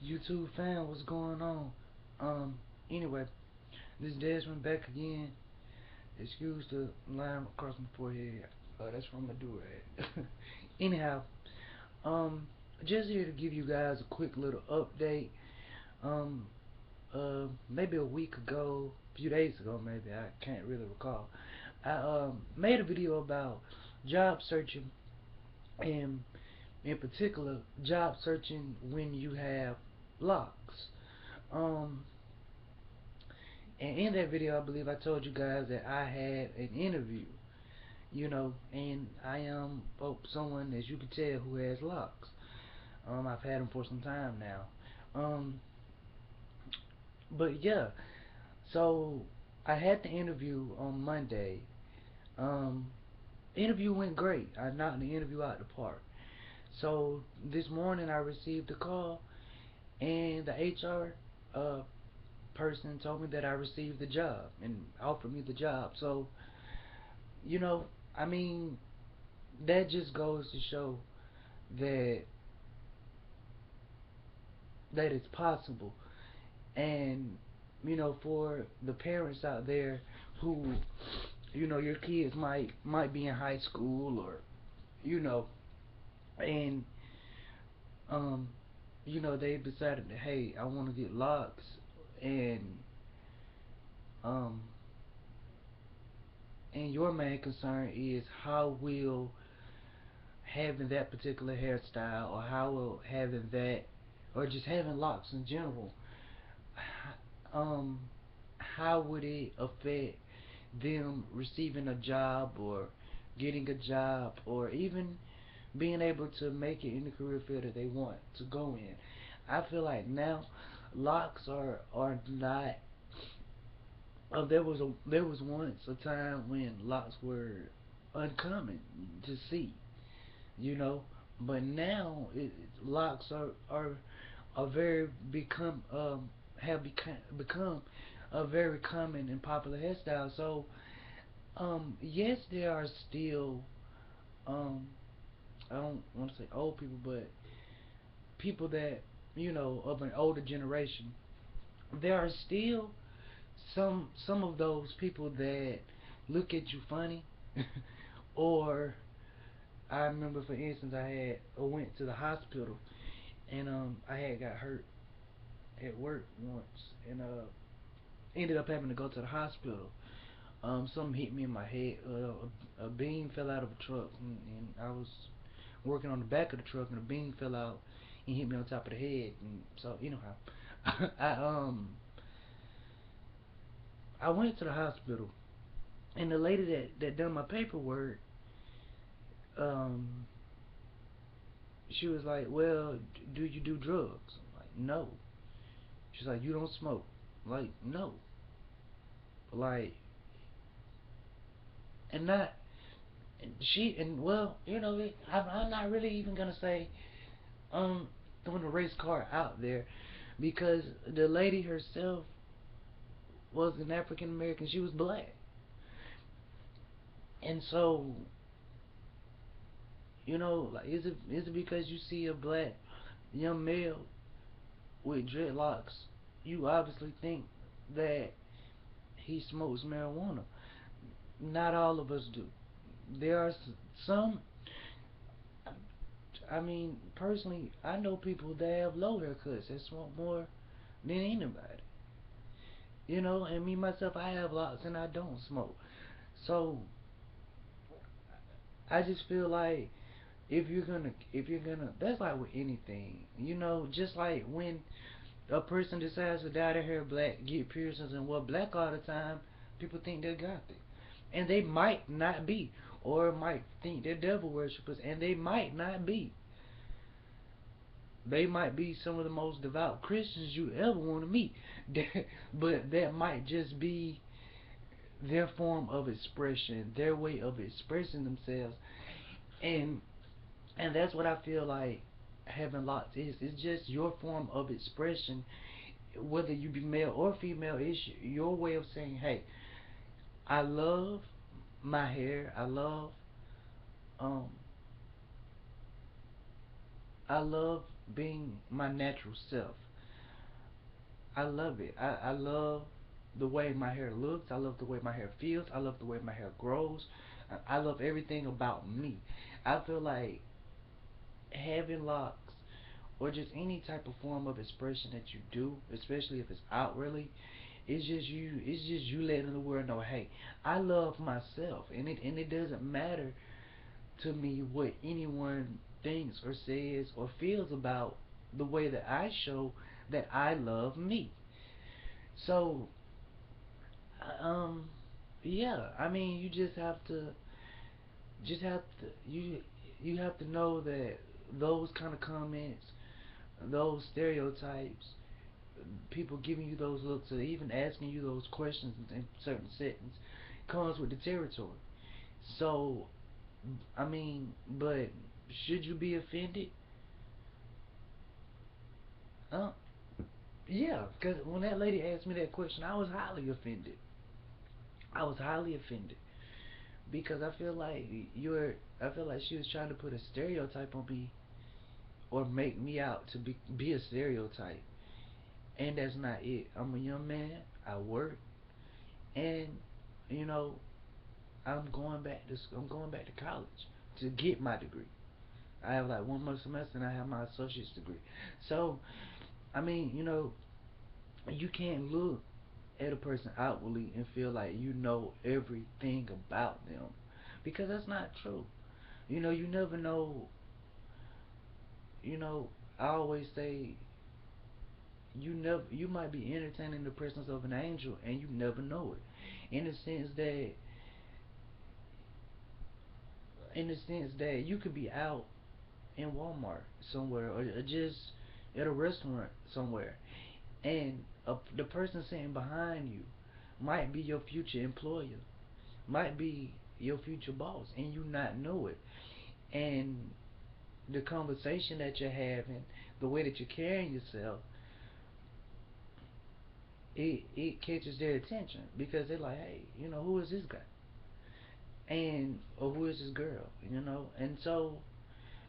YouTube fan, what's going on? Um, anyway, this Desmond back again. Excuse the line across my forehead. That's from my do-rag. Anyhow, um, just here to give you guys a quick little update. Um, maybe a week ago, a few days ago, maybe I can't really recall. I made a video about job searching, and in particular, job searching when you have locks. Um, And in that video, I believe I told you guys that I had an interview, and I am someone, as you can tell, who has locks. I've had them for some time now. Um, but yeah, so I had the interview on Monday. Um, interview went great. I knocked the interview out the park. So this morning I received a call, and the HR person told me that I received the job and offered me the job. So you know, I mean, that just goes to show that it's possible. And for the parents out there who, your kids might be in high school, or you know, and um, they've decided that, hey, I want to get locks, and um, your main concern is how will having that particular hairstyle, or how will having that, or just having locks in general, um, how would it affect them receiving a job, or getting a job, or even being able to make it in the career field that they want to go in? I feel like now locks are not. There was once a time when locks were uncommon to see, you know, but now locks are very become have become a very common and popular hairstyle. So yes, there are still um I don't want to say old people, but people that of an older generation. There are still some of those people that look at you funny, or I remember, for instance, I went to the hospital, and I had got hurt at work once, and ended up having to go to the hospital. Something hit me in my head. A beam fell out of a truck, and I was working on the back of the truck, and a beam fell out and hit me on top of the head. And so, how I went to the hospital, and the lady that done my paperwork, um, she was like, "Well, do you do drugs?" I'm like, "No." She's like, "You don't smoke?" I'm like, "No." Like, and not and she and well, I'm not really even gonna say um throwing the race car out there, because the lady herself was an African American. She was black, and so like, is it because you see a black young male with dreadlocks, you obviously think that he smokes marijuana? Not all of us do. There are some. I mean, personally, I know people that have low haircuts that smoke more than anybody. And me myself, I have lots and I don't smoke. So I just feel like if you're gonna, that's like with anything. Just like when a person decides to dye their hair black, get piercings, and wear black all the time, people think they're gothic, and they might not be, or might think they're devil worshippers, and they might not be. They might be some of the most devout Christians you ever want to meet, but that might just be their form of expression, their way of expressing themselves, and that's what I feel like having locks is. It's just your form of expression, whether you be male or female. It's your way of saying, "Hey, I love my hair. Um, I love being my natural self." I love it. I love the way my hair looks. I love the way my hair feels. I love the way my hair grows. I love everything about me. I feel like having locks or just any type of form of expression that you do, especially if it's outwardly, it's just you letting the world know, hey, I love myself, and it doesn't matter to me what anyone thinks or says or feels about the way that I show that I love me. So, um, yeah, I mean, you have to know that those kind of comments, those stereotypes, people giving you those looks, or even asking you those questions in certain settings, comes with the territory. So, I mean, but should you be offended? Uh, yeah, because when that lady asked me that question, I was highly offended. I was highly offended because I feel like she was trying to put a stereotype on me or make me out to be a stereotype, and that's not it. I'm a young man. I work, and you know, I'm going back to college to get my degree. I have like one more semester and I have my associate's degree. So, I mean, you can't look at a person outwardly and feel like you know everything about them because that's not true. You never know. You know, I always say you might be entertaining the presence of an angel and you never know it. In the sense that you could be out in Walmart somewhere or just at a restaurant somewhere, and the person sitting behind you might be your future employer, might be your future boss, and you not know it. And the conversation that you're having, the way that you're carrying yourself, it catches their attention because they're like, hey, who is this guy? And or who is this girl? And so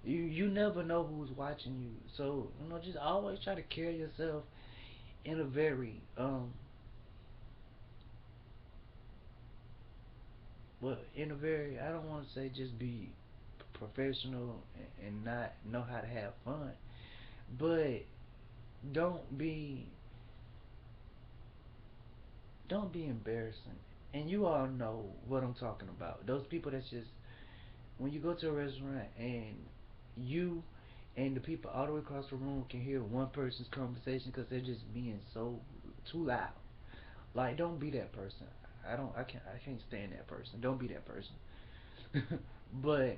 you never know who's watching you. So just always try to carry yourself in a very in a very, I don't want to say just be professional and not know how to have fun, but don't be don't be embarrassing. And you all know what I'm talking about. Those people that's just when you go to a restaurant and you and the people all the way across the room can hear one person's conversation because they're just being so too loud. Like, don't be that person. I can't stand that person. Don't be that person. But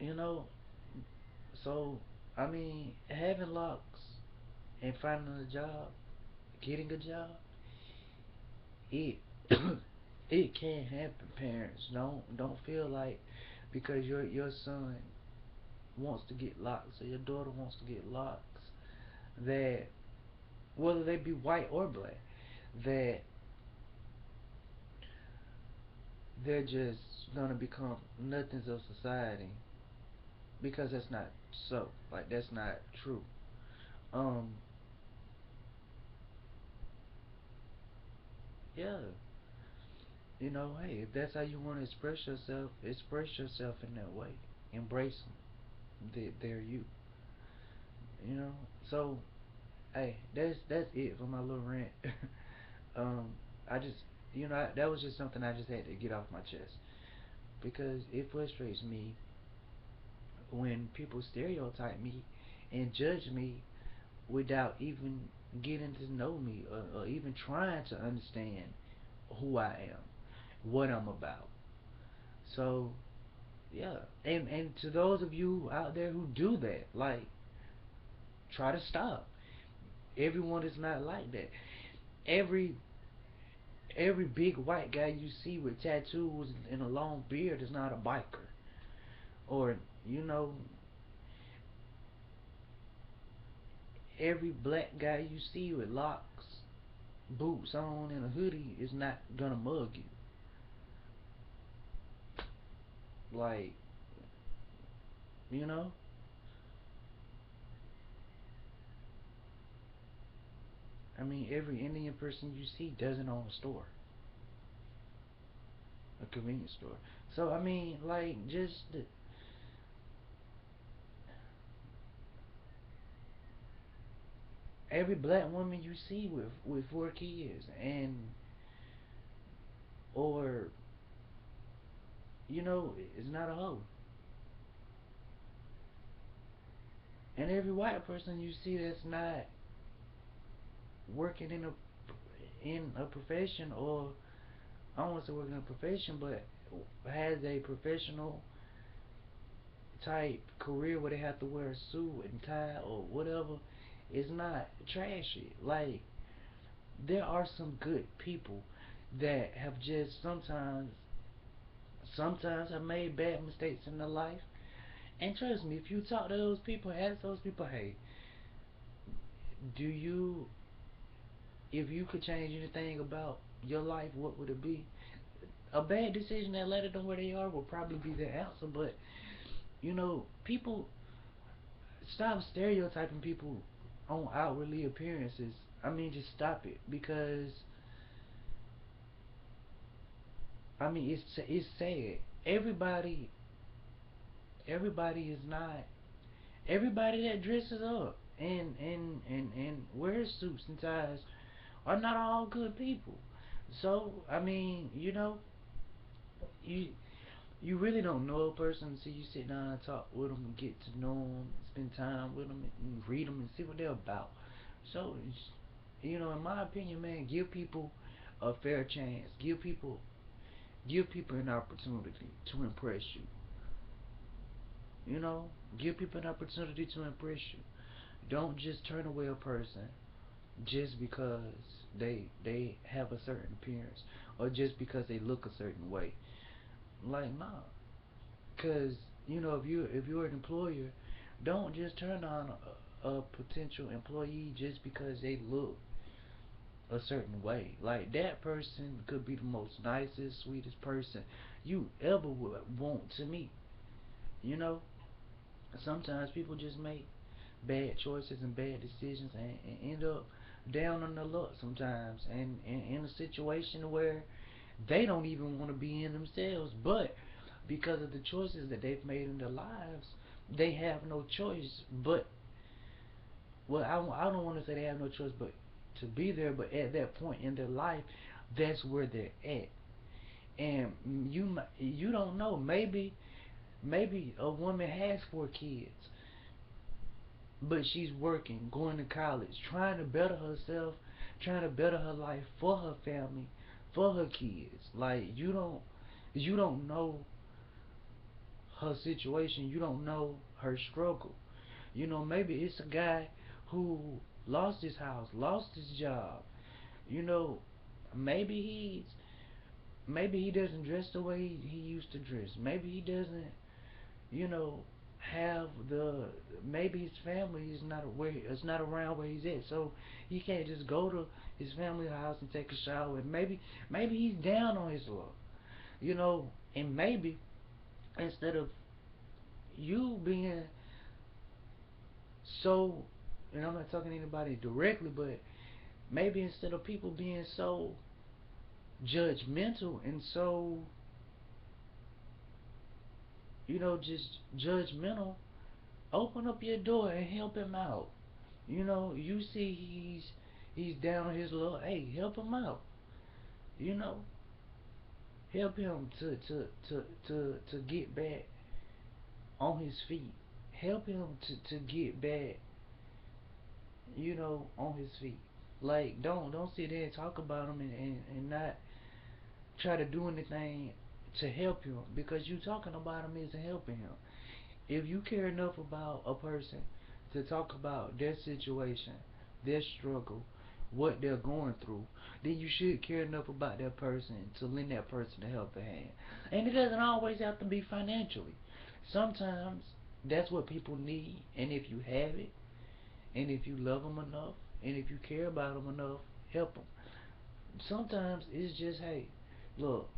you know, so I mean, having locks and finding a job, getting a job, it it can happen. Parents don't feel like because your son wants to get locks or your daughter wants to get locks that whether they be white or black that they're just gonna become nothings of society because that's not so. Like, that's not true. Um, yeah, hey, if that's how you want to express yourself in that way. Embrace them. They're you. You know. So, hey, that's it for my little rant. um, I just, that was just something I just had to get off my chest because it frustrates me when people stereotype me and judge me without even getting to know me or even trying to understand who I am, what I'm about. So yeah, and to those of you out there who do that, like, try to stop. Everyone is not like that. Every every big white guy you see with tattoos and a long beard is not a biker. Or you know, every black guy you see with locks, boots on, and a hoodie is not gonna mug you. Like, you know, I mean, every Indian person you see doesn't own a store, a convenience store. So I mean, like, every black woman you see with 4 kids, and or is not a hoe. And every white person you see that's not working in a profession, or I don't want to say working in a profession, but has a professional type career where they have to wear a suit and tie or whatever, is not trashy. Like, there are some good people that have just sometimes have made bad mistakes in their life. And trust me, if you talk to those people, ask those people, hey, do you if you could change anything about your life, what would it be? A bad decision that led them where they are will probably be their answer. But people, stop stereotyping people on outwardly appearances. I mean, just stop it, because I mean, it's sad. Everybody everybody is not everybody that dresses up and wears suits and ties are not all good people. So I mean, you you really don't know a person until you sit down and talk with them and get to know them, spend time with them, and read them and see what they're about. So, in my opinion, man, give people a fair chance. Give people an opportunity to impress you. Give people an opportunity to impress you. Don't just turn away a person just because they have a certain appearance, or just because they look a certain way. Like, nah. Cause if you're an employer, don't just turn on a potential employee just because they look a certain way. Like, that person could be the most nicest, sweetest person you ever would want to meet. You know, sometimes people just make bad choices and bad decisions, and end up down on their luck sometimes, and in a situation where they don't even want to be in themselves, but because of the choices that they've made in their lives, they have no choice but, well, I don't want to say they have no choice but to be there, but at that point in their life, that's where they're at. And you don't know, maybe a woman has 4 kids, but she's working, going to college, trying to better herself, trying to better her life for her family, for her kids. Like, you don't know her situation. You don't know her struggle. Maybe it's a guy who lost his house, lost his job. You know, maybe maybe he doesn't dress the way he used to dress. Maybe he doesn't, you know, have the maybe his family is not around where he's at, so he can't just go to his family house and take a shower. And maybe he's down on his luck, and maybe instead of you being so, and I'm not talking to anybody directly, but maybe instead of people being so judgmental and so, just judgmental, open up your door and help him out. You see he's down on his luck. Hey, help him out. You know, help him to get back on his feet. Help him to get back, on his feet. Like, don't sit there and talk about him, and not try to do anything to help him, because you talking about him isn't helping him. If you care enough about a person to talk about their situation, their struggle, what they're going through, then you should care enough about that person to lend that person a helping hand. And it doesn't always have to be financially. Sometimes that's what people need, and if you have it, and if you love them enough, and if you care about them enough, help them. Sometimes it's just, hey, look,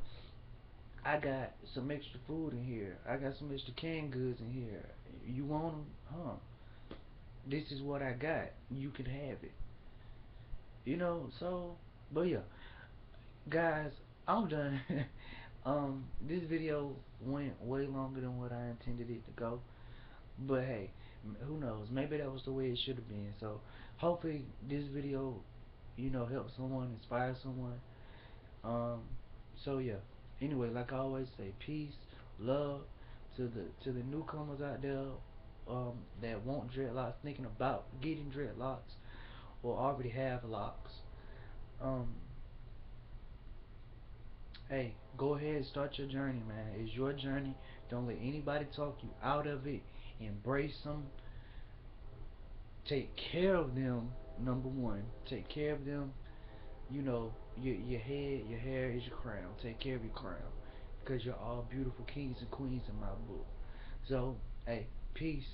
I got some extra food in here. I got some extra canned goods in here. You want them? Huh? This is what I got. You can have it. So, but yeah, guys, I'm done. This video went way longer than what I intended it to go. But hey, who knows? Maybe that was the way it should have been. So hopefully this video, helps someone, inspire someone. Um, so yeah. Anyway, like I always say, peace, love to the newcomers out there, that want dreadlocks, thinking about getting dreadlocks, or already have locks. Um, hey, go ahead, start your journey, man. It's your journey. Don't let anybody talk you out of it. Embrace them. Take care of them. Number one, take care of them. Your head, your hair is your crown. Take care of your crown, because you're all beautiful kings and queens in my book. So, hey, peace.